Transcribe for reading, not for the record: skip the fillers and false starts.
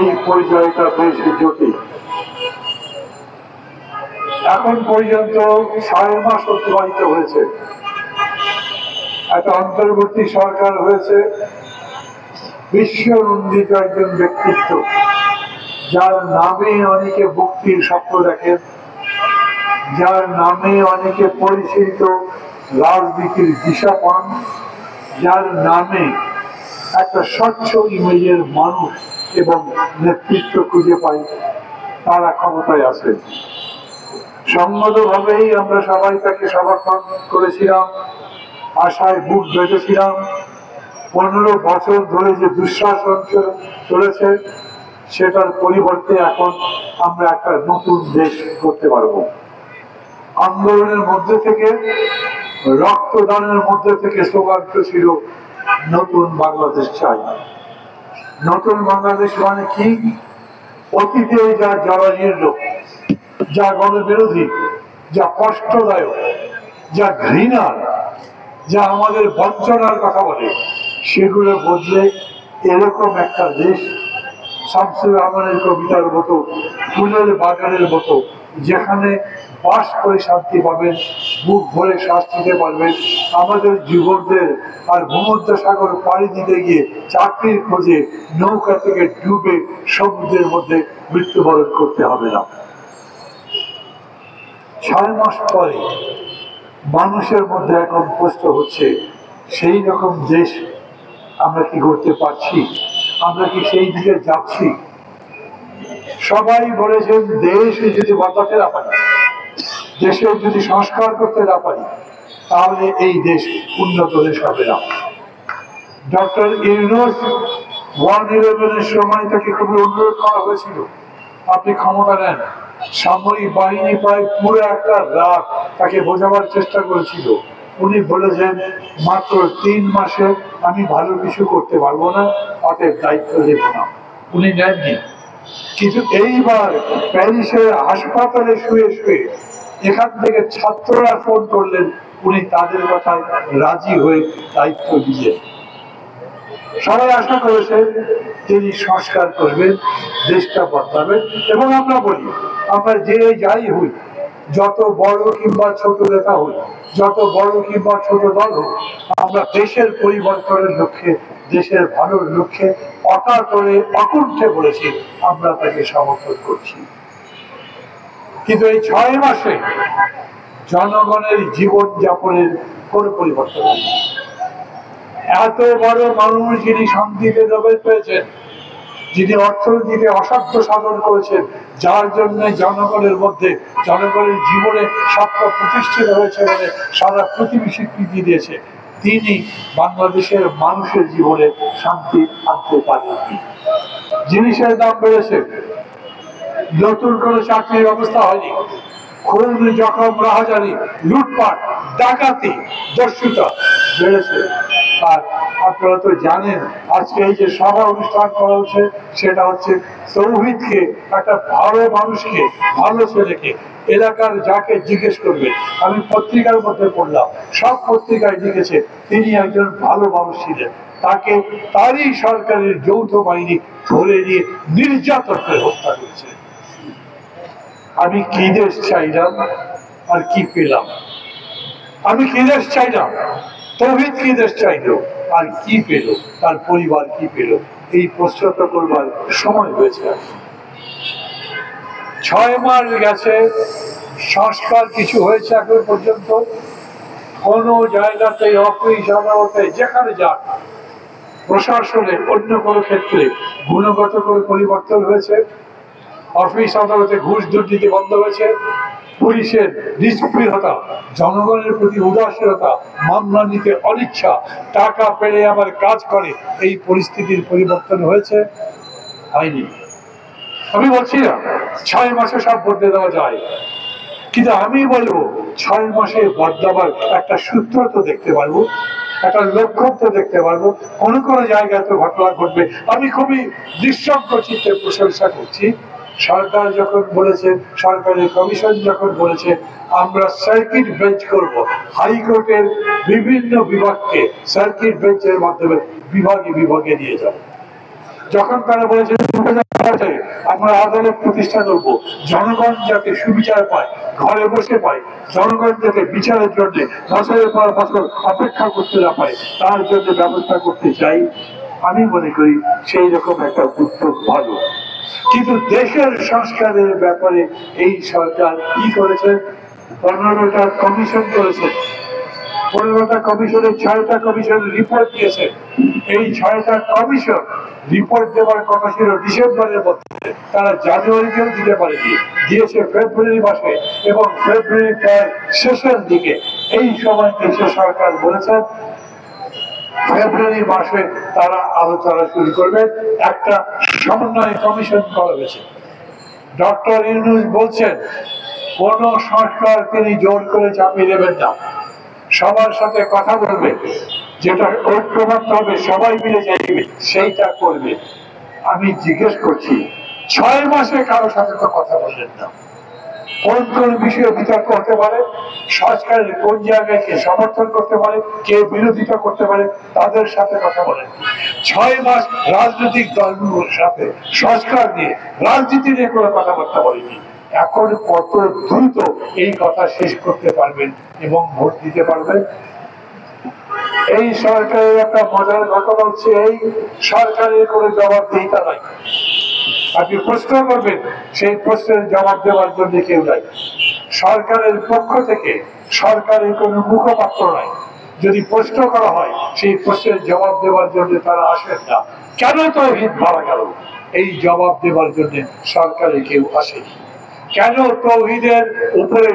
এই পরিচয়টা বেশ জটিল। এখন পর্যন্ত 6 মাস অতিবাহিত হয়েছে, একটা অন্তর্বর্তী সরকার হয়েছে, বিশ্বনন্দিত একজন ব্যক্তিত্ব যার নামে অনেকে মুক্তির স্বপ্ন দেখেন, যার নামে অনেকে পরিচিত রাজনীতির দিশা পান, যার নামে একটা স্বচ্ছ ইমেজের মানুষ এবং নেতৃত্ব খুঁজে পাই, তারা ক্ষমতায় আছে। সংগতভাবেই আমরা সবাই তাকে সমর্থন করেছিলাম, আশায় বুক বেঁধেছিলাম। 15 বছর ধরে যে দুঃশাসন চলেছে সেটার পরিবর্তে এখন আমরা একটা নতুন দেশ করতে পারবো। আন্দোলনের মধ্যে থেকে, রক্তদানের মধ্যে থেকে স্লোগানটা ছিল নতুন বাংলাদেশ চাই। নতুন বাংলাদেশ মানে কি? অতীতে যা জরাজীর্ণ, যা গণবিরোধী, যা কষ্টদায়ক, যা ঘৃণার, যা আমাদের বঞ্চনার কথা বলে, সেগুলো বদলে এরকম একটা দেশ, শামসুর রহমানের কবিতার মতো, ফুলের বাগানের মতো, যেখানে বাস করে শান্তি পাবেন, বুক ভরে শ্বাস নিতে পারবেন, আমাদের যুবকদের আর ভূমধ্য সাগর পাড়ি দিতে গিয়ে চাকরির খোঁজে নৌকা থেকে ডুবে সমুদ্রের মধ্যে মৃত্যুবরণ করতে হবে না। 6 মাস পরে মানুষের মধ্যে এখন প্রশ্ন হচ্ছে, সেই রকম দেশ আমরা কি করতে পারছি? আমরা কি সেই দিকে যাচ্ছি? সবাই বলেছেন দেশ যদি বদলাতে না পারি, দেশের যদি সংস্কার করতে না পারি, তাহলে এই দেশ উন্নত দেশ হবে না। ডক্টর ইউনূস 111-এর সময় তাকে খুবই অনুরোধ করা হয়েছিল, আপনি ক্ষমতা নেন। সামরিক বাহিনী প্রায় পুরো একটা রাত তাকে বোঝাবার চেষ্টা করেছিল। উনি বলেছেন মাত্র 3 মাসে আমি ভালো কিছু করতে পারবো না, অতএব দায়িত্ব দেব না। উনি নেননি। কিন্তু এইবার প্যারিসের হাসপাতালে শুয়ে শুয়ে এখান থেকে ছাত্ররা ফোন করলেন, উনি তাদের কথায় রাজি হয়ে দায়িত্ব দিলেন। সবাই আশা করেছে তিনি সংস্কার করবেন, দেশটা বদলাবেন। এবং আমরা বলি, আমরা যে যাই হই, যত বড় কিংবা ছোট নেতা হই, যত বড় কিংবা ছোট দল হোক, আমরা দেশের পরিবর্তনের লক্ষ্যে, দেশের ভালোর লক্ষ্যে অকাতরে অকুণ্ঠে বলেছি, আমরা তাকে সমর্থন করছি। কিন্তু এই 6 মাসে জনগণের জীবন যাপনের কোন পরিবর্তন হয়নি। এত বড় মানুষ যিনি শান্তিতে নোবেল পেয়েছেন, যিনি অর্থনীতিতে অসাধ্য সাধন করেছেন, যার জন্য জনগণের মধ্যে, জনগণের জীবনে স্বপ্ন প্রতিষ্ঠিত হয়েছে বলে সারা পৃথিবী স্বীকৃতি দিয়েছে, তিনি বাংলাদেশের মানুষের জীবনে শান্তি আনতে পারেননি। জিনিসের দাম বেড়েছে, নতুন করে চাকরির ব্যবস্থা হয়নি, খুন, জখম, রাহাজানি, লুটপাট, ডাকাতি, দস্যুতা বেড়েছে। আর আপনারা তো জানেন, আজকে এই যে সভা অনুষ্ঠান করা হচ্ছে, সেটা হচ্ছে তৌহিদকে, একটা ভালো মানুষকে, ভালো ছেলেকে, এলাকার যাকে জিজ্ঞেস করবে, আমি পত্রিকার মধ্যে পড়লাম, সব পত্রিকায় লিখেছে তিনি একজন ভালো মানুষ ছিলেন, তাকে তারই সরকারের যৌথ বাহিনী ধরে নিয়ে নির্যাতন করে হত্যা করেছে। আমি কি দেশ চাইলাম আর কি পেলাম? আমি কি দেশ চাইলাম, তৌহিদ কি দেশ চাইলো আর কি পেল, তার পরিবার কি পেল? এই প্রশ্নটা করবার সময় হয়েছে। 6 মাস গেছে, সংস্কার কিছু হয়েছে এখন পর্যন্ত? কোন জায়গাতে, অফিস আদালতে, যেখানে যান, প্রশাসনে অন্য কোনো ক্ষেত্রে গুণগত কোনো পরিবর্তন হয়েছে? অফিস আদালতে ঘুষ দুর্নীতি বন্ধ হয়েছে, পুলিশের নিষ্ক্রিয়তা, জনগণের প্রতি উদাসীনতা, মামলা নিতে অনিচ্ছা, টাকা পেলে আবার কাজ করে, এই পরিস্থিতির পরিবর্তন হয়েছে? হয়নি। আমি বলছি না 6 মাসে সব বদলে দেওয়া যায়, কিন্তু আমি বলবো 6 মাসে বদলাবার একটা সূত্র তো দেখতে পারবো, একটা লক্ষ্য তো দেখতে পারবো। কোনো কোনো জায়গায় তো ঘটনা ঘটবে। আমি খুবই নিঃসঙ্গ চিত্তে প্রশংসা করছি, সরকার যখন বলেছে, সরকারের কমিশন যখন বলেছে আমরা সার্কিট বেঞ্চ করব, হাইকোর্টের বিভিন্ন বিভাগকে সার্কিট বেঞ্চের মাধ্যমে বিভাগে বিভাগে নিয়ে যাব, যখন তারা বলেছে আমরা আদালত প্রতিষ্ঠা করব, জনগণ যাতে সুবিচার পায়, ঘরে বসে পায়, জনগণ যাতে বিচারের জন্য বছরের পর বছর অপেক্ষা করতে না পারে, তার জন্য ব্যবস্থা করতে চাই, আমি মনে করি সেই রকম একটা উদ্যোগ ভালো। কিন্তু দেশের সংস্কারের ব্যাপারে এই সরকার কি করেছে? 15টা কমিশন করেছে, 15টা কমিশনের 6টা কমিশন রিপোর্ট দিয়েছে। এই 6টা কমিশন রিপোর্ট দেওয়ার কথা ছিল ডিসেম্বরের মধ্যে, তারা জানুয়ারিতেও দিতে পারেনি, দিয়েছে ফেব্রুয়ারি মাসে, এবং ফেব্রুয়ারি প্রায় শেষের দিকে। এই সময় দেশের সরকার বলেছেন ফেব্রুয়ারি মাসে তারা আলোচনা শুরু করবে। একটা সমন্বয় কমিশন করা হয়েছে। ডক্টর ইউনূস বলছেন কোন সংস্কার তিনি জোর করে চাপিয়ে দেবেন না, সবার সাথে কথা বলবে, যেটা ঐক্যবদ্ধ হবে, সবাই মিলে চাইবে সেইটা করবে। আমি জিজ্ঞেস করছি 6 মাসে কারোর সাথে তো কথা বললেন না। কোন কোন বিষয়ে বিতর্ক হতে পারে, সংস্কারের কোন জায়গায় কে সমর্থন করতে পারে, কে বিরোধিতা করতে পারে, তাদের সাথে কথা বলেন। 6 মাস রাজনৈতিক দলগুলোর সাথে সংস্কার নিয়ে, রাজনীতি নিয়ে কোনো কথাবার্তা বলেনি। এখন কত দ্রুত এই কথা শেষ করতে পারবেন এবং ভোট দিতে পারবেন? এই সরকারের একটা মজার ঘটনা হচ্ছে, এই সরকারের কোনো জবাবদিহিতা নাই। আপনি প্রশ্ন করবেন, সেই প্রশ্নের জবাব দেওয়ার জন্য কেউ নাই। সরকারের পক্ষ থেকে সরকারের কোনো মুখপাত্র নাই। যদি প্রশ্ন করা হয়, সেই প্রশ্নের জবাব দেওয়ার জন্য তারা আসেন না। কেন তাওহীদ মারা গেল, এই জবাব দেওয়ার জন্য সরকারে কেউ আসেনি। কেন তাওহীদের উপরে